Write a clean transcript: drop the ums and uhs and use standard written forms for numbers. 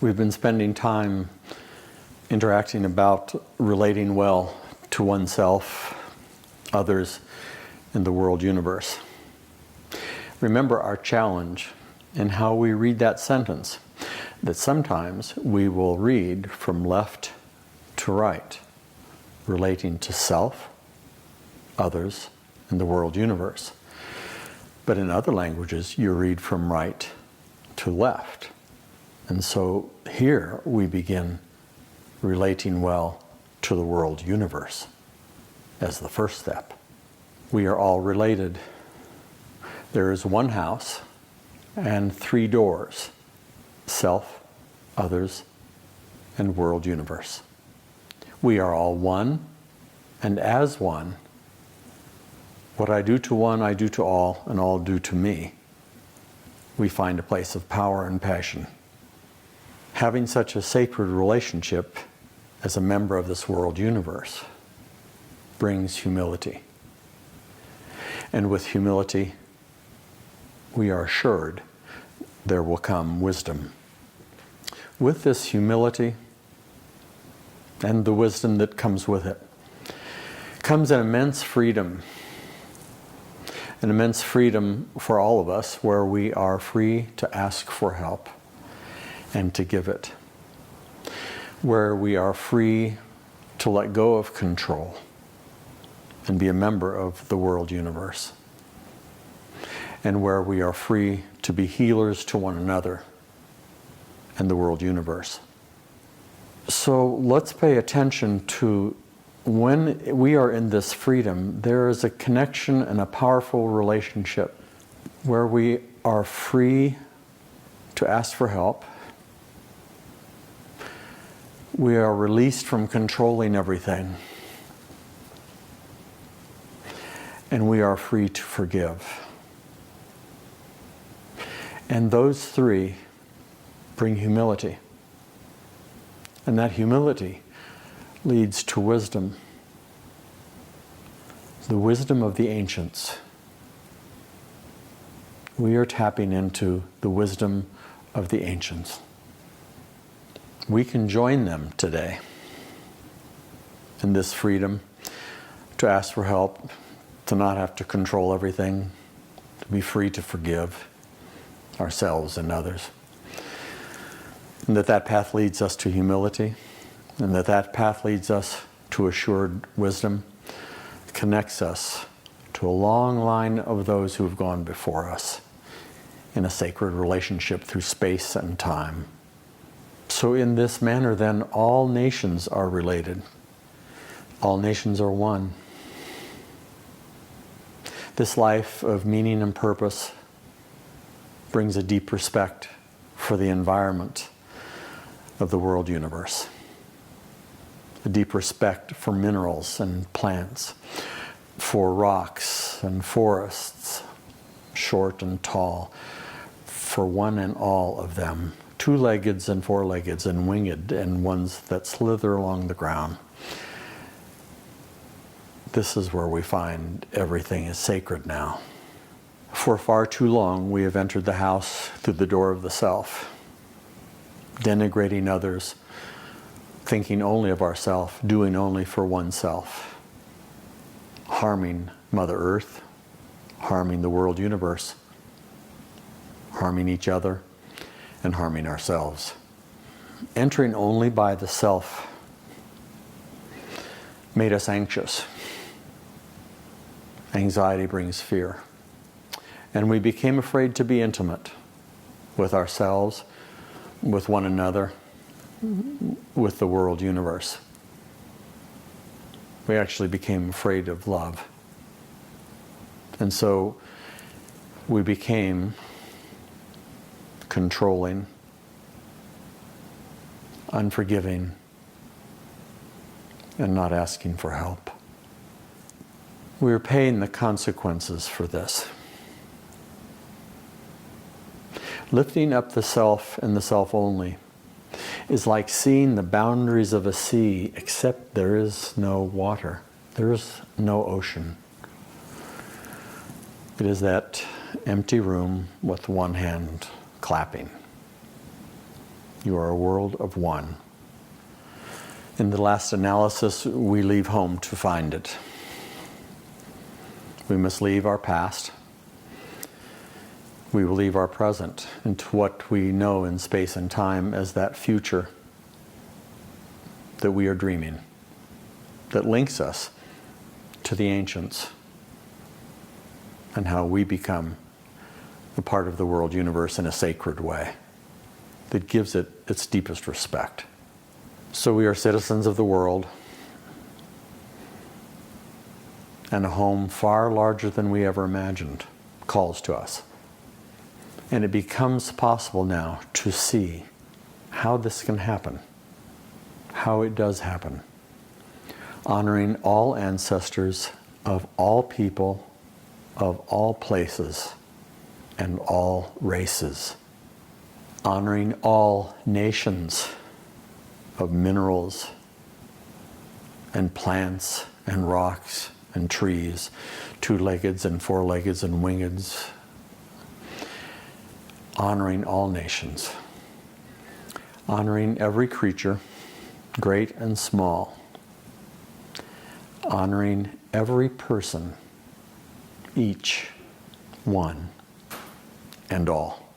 We've been spending time interacting about relating well to oneself, others, and the world universe. Remember our challenge in how we read that sentence, that sometimes we will read from left to right, relating to self, others, and the world universe. But in other languages, you read from right to left. And so here we begin relating well to the world universe as the first step. We are all related. There is one house and 3 doors: self, others, and world universe. We are all one, and as one, what I do to one, I do to all, and all do to me. We find a place of power and passion. Having such a sacred relationship as a member of this world universe brings humility. And with humility, we are assured there will come wisdom. With this humility and the wisdom that comes with it, comes an immense freedom. An immense freedom for all of us, where we are free to ask for help and to give it. Where we are free to let go of control and be a member of the world universe. And where we are free to be healers to one another and the world universe. So let's pay attention to when we are in this freedom, there is a connection and a powerful relationship where we are free to ask for help. We are released from controlling everything. And we are free to forgive. And those 3 bring humility. And that humility leads to wisdom. The wisdom of the ancients. We are tapping into the wisdom of the ancients. We can join them today in this freedom to ask for help, to not have to control everything, to be free to forgive ourselves and others. And that path leads us to humility, and that path leads us to assured wisdom, connects us to a long line of those who have gone before us in a sacred relationship through space and time. So in this manner then, all nations are related. All nations are one. This life of meaning and purpose brings a deep respect for the environment of the world universe. A deep respect for minerals and plants, for rocks and forests, short and tall, for one and all of them, 2-leggeds and 4-leggeds and winged and ones that slither along the ground. This is where we find everything is sacred now. For far too long we have entered the house through the door of the self, denigrating others, thinking only of ourselves, doing only for oneself, harming Mother Earth, harming the world universe, harming each other, and harming ourselves. Entering only by the self made us anxious. Anxiety brings fear. And we became afraid to be intimate with ourselves, with one another, with the world universe. We actually became afraid of love. And so we became controlling, unforgiving, and not asking for help. We are paying the consequences for this. Lifting up the self and the self only is like seeing the boundaries of a sea, except there is no water. There is no ocean. It is that empty room with one hand clapping. You are a world of one. In the last analysis, we leave home to find it. We must leave our past. We will leave our present into what we know in space and time as that future that we are dreaming, that links us to the ancients and how we become a part of the world universe in a sacred way that gives it its deepest respect. So we are citizens of the world, and a home far larger than we ever imagined calls to us. And it becomes possible now to see how this can happen, how it does happen. Honoring all ancestors of all people, of all places, and all races. Honoring all nations of minerals and plants and rocks and trees, two-leggeds and four-leggeds and wingeds. Honoring all nations. Honoring every creature, great and small. Honoring every person, each, one, and all.